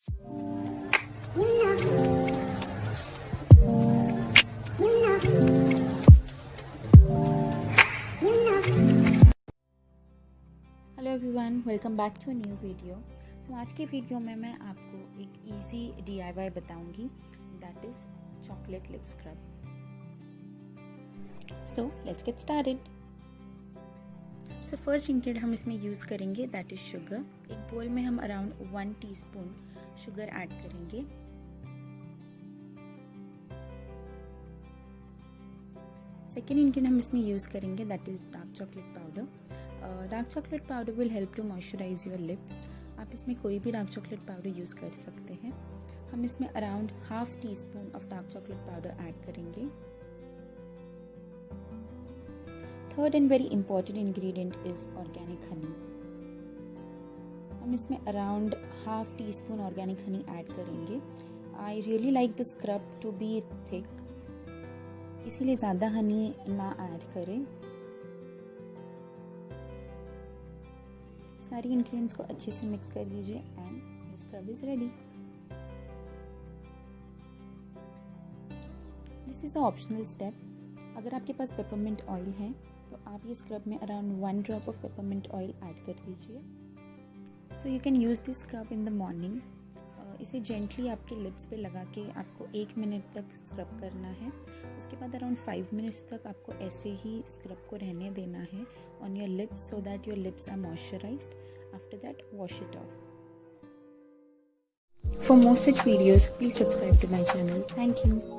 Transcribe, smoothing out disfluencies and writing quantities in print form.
Hello everyone, welcome back to a new video. So आज की video में मैं आपको एक इजी DIY बताऊंगी, that is chocolate lip scrub. So let's get started. So first ingredient हम इसमें यूज़ करेंगे दैट इज शुगर। एक बोल में हम अराउंड 1 टीस्पून शुगर ऐड करेंगे। सेकेंड इंग्रेडिएंट हम इसमें यूज़ करेंगे that is dark chocolate powder. Dark chocolate powder will help to moisturise your lips. आप इसमें कोई भी डार्क चॉकलेट पाउडर यूज़ कर सकते हैं। हम इसमें around half teaspoon of dark chocolate powder add करेंगे। Third and very important ingredient is organic honey. हम इसमें around half teaspoon organic honey add करेंगे। I really like the scrub to be thick, इसीलिए ज़्यादा हनी ना add करें। सारी ingredients को अच्छे से मिक्स कर दीजिए and scrub is ready. This is a optional step. अगर आपके पास पेपरमिंट ऑयल है तो आप ये स्क्रब में around 1 drop of peppermint oil add कर दीजिए। So you can use this scrub in the morning. इसे जेंटली आपके लिप्स पे लगा के आपको 1 मिनट तक स्क्रब करना है। उसके बाद अराउंड 5 मिनट्स तक आपको ऐसे ही स्क्रब को रहने देना है on your lips so that your lips are moisturized. After that, wash it off. For more such videos, please subscribe to my channel. Thank you.